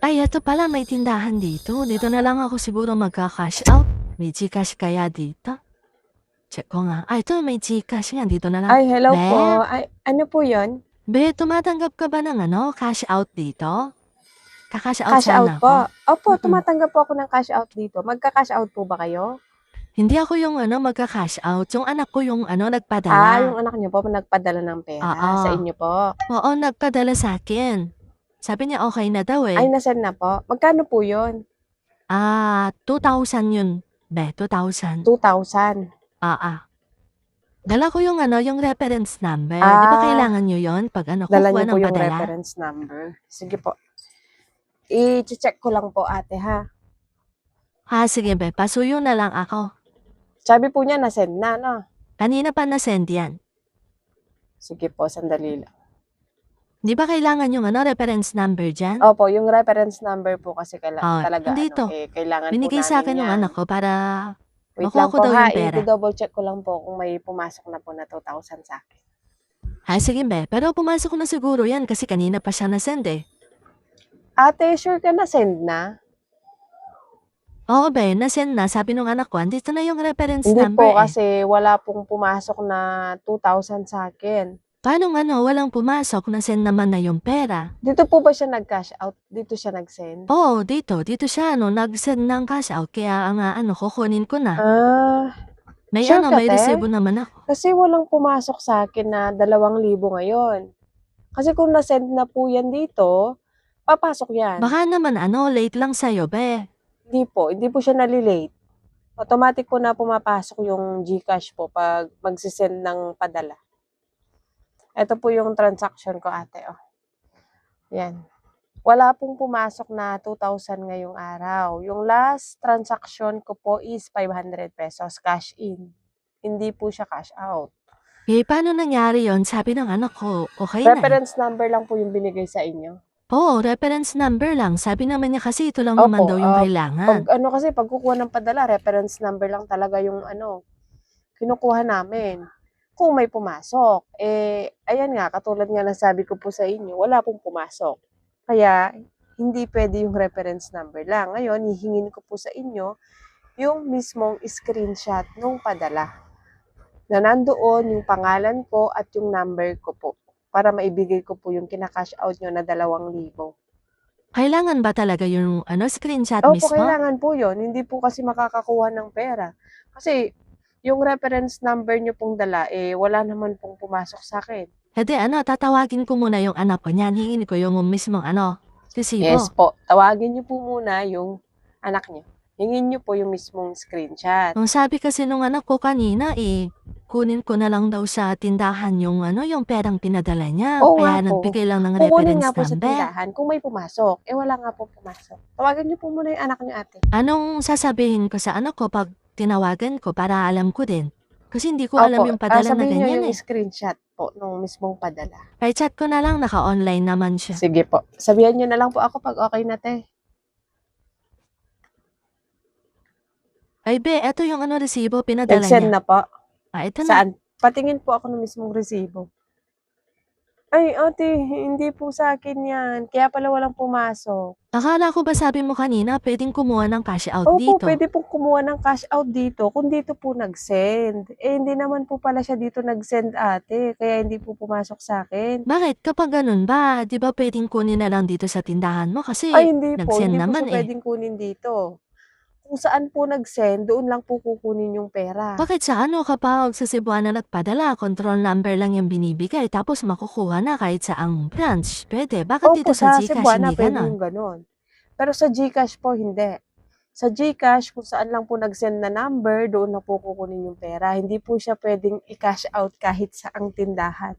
Ay, eto pala may tindahan dito. Dito na lang ako siguro magka-cash out. May GCash kaya dito? Check ko nga. Ay, ito may GCash nga. Dito na lang. Ay, hello po. Be, Ay, ano po yun? tumatanggap ka ba ng cash out dito? Kakash out Cash out sana po. ako. Opo, Mm-mm. tumatanggap po ako ng cash out dito. Magka-cash out po ba kayo? Hindi ako yung magka-cash out. Yung anak ko yung Yung nagpadala. anak niyo po nagpadala ng pera Oo. sa inyo po. Oo, nagpadala sa akin. Sabi niya okay na daw Ay, eh. nasend na po. Magkano po yun? 2,000 yun. Be, 2,000. 2,000. Dala ko yung yung reference number. Di ba Ah, kailangan nyo yon pag dala kukuha niyo po ng yung padala? reference number. Sige po. I-check ko lang po ate ha. Sige be, pasuyo na lang ako. Sabi po niya nasend na, no? Kanina pa na-send yan. Sige po, sandali lang. Di ba kailangan yung reference number dyan? Opo, yung reference number po kasi talaga Andito. kailangan po Binigay sa namin akin ng yan. anak ko para Wait makuha lang ko po daw ha, yung pera. i-double check ko lang po kung may pumasok na po na 2,000 sa akin. Sige be, pero pumasok na siguro yan kasi kanina pa siya na-send eh. Ate, sure ka na send na? Oo be, na-send na. Sabi nung anak ko, andito na yung reference Hindi number po eh. kasi wala pong pumasok na 2,000 sa akin. Paano walang pumasok, na-send naman na yung pera? Dito po ba siya nag-cash out? Dito siya nag-send? Oo, dito siya nag-send ng cash out kaya ang kukunin ko na. Ah, May sure ka may te? resibo naman ako. Kasi walang pumasok sa akin na 2,000 ngayon. Kasi kung na-send na po yan dito, papasok yan. Baka naman late lang sa'yo be. Hindi po siya nalilate. Automatic po na pumapasok yung GCash po pag magsisend ng padala. Ito po yung transaction ko ate, oh. Yan. Wala pong pumasok na 2,000 ngayong araw. Yung last transaction ko po is 500 pesos cash in. Hindi po siya cash out. Paano nangyari yon? Sabi ng anak ko, okay na eh. Reference number lang po yung binigay sa inyo. Oo, reference number lang. Sabi naman niya kasi ito lang naman Opo, daw yung kailangan. pag kukuha ng padala, reference number lang talaga yung kinukuha namin. Kung may pumasok, ayan nga, katulad nga ng sabi ko po sa inyo, wala pong pumasok. Kaya, hindi pwede yung reference number lang. Ngayon, hihingin ko po sa inyo yung mismong screenshot nung padala. Na nandoon yung pangalan ko at yung number ko po. Para maibigay ko po yung kinakash out nyo na 2,000. Kailangan ba talaga yung screenshot Opo, mismo? kailangan po yun. Hindi po kasi makakakuha ng pera. Kasi, yung reference number nyo pong dala, wala naman pong pumasok sa akin. Tatawagin ko muna yung anak ko niyan. Hingin ko yung mismong resibo. Yes po, tawagin nyo po muna yung anak nyo. Hingin nyo po yung mismong screenshot. Ang sabi kasi nung anak ko kanina kunin ko na lang daw sa tindahan yung yung perang pinadala niya. Oo nga Kaya po, nagbigay lang ng kukunin reference nga po sa number. tindahan kung may pumasok. Wala nga po pumasok. Tawagan nyo po muna yung anak nyo ate. Anong sasabihin ko sa anak ko pag tinawagan ko para alam ko din? Kasi hindi ko alam yung padala na sabihin nyo ganyan yung eh. screenshot po nung mismong padala. Kay chat ko na lang, naka-online naman siya. Sige po, sabihan nyo na lang po ako pag okay na te. Ay be, eto yung resibo pinadala Nag-send niya. na po. Ito na. Saan? Patingin po ako ng mismong resibo. Ay ate, hindi po sa akin yan. Kaya pala walang pumasok. Akala ko ba sabi mo kanina pwedeng kumuha ng cash out Opo, dito? pwede pong kumuha ng cash out dito kung dito po nag-send. Hindi naman po pala siya dito nag-send ate, kaya hindi po pumasok sa akin. Bakit? Kapag ganun ba, di ba pwedeng kunin na lang dito sa tindahan mo kasi Ay hindi po nag-send siya naman eh. pwedeng kunin dito. Kung saan po nag-send, doon lang po kukunin yung pera. Bakit sa kapag sa Cebuana nagpadala, control number lang yung binibigay tapos makukuha na kahit sa ang branch? Pwede. Bakit dito Opo, sa sa GCash Cebuana hindi pwede ganon? yung ganon. Pero sa GCash po hindi. Sa GCash, kung saan lang po nag-send na number, doon na po kukunin yung pera. Hindi po siya pwedeng i-cash out kahit sa ang tindahan.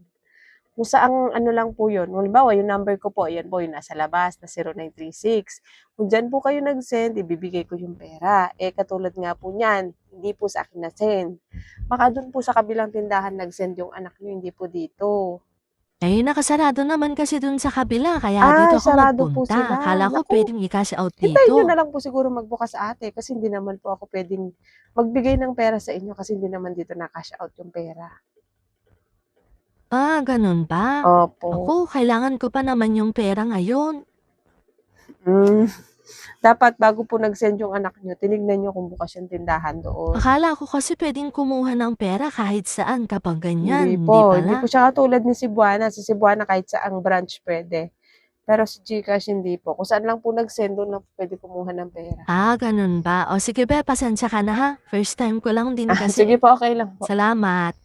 Kung saang lang po yun. Halimbawa, yung number ko po, yan po yung nasa labas na 0936. Kung dyan po kayo nag-send, ibibigay ko yung pera. Katulad nga po niyan, hindi po sa akin na-send. Baka doon po sa kabilang tindahan nag-send yung anak niyo, hindi po dito. Nakasarado naman kasi dun sa kabila kaya dito ako Sarado po nagpunta. sila. Akala ko Naku, pwedeng i-cash out hintayin nyo dito. na lang po siguro magbukas ate kasi hindi naman po ako pwedeng magbigay ng pera sa inyo kasi hindi naman dito na-cash out yung pera. Ganun ba? Opo. Ako, kailangan ko pa naman yung pera ngayon. Hmm. Dapat bago po nag-send yung anak niyo, tinignan niyo kung bukas yung tindahan doon. Akala ko kasi pwedeng kumuha ng pera kahit saan kapag Hindi ganyan, hindi po, hindi po pala. siya katulad ni Cebuana. Sa Cebuana kahit saang branch pwede. Pero sa GCash hindi po. Kung saan lang po nag-send, doon lang po pwede kumuha ng pera. Ganun ba? O sige be, pasensya ka na ha. First time ko lang din Sige kasi. po, okay lang po. Salamat.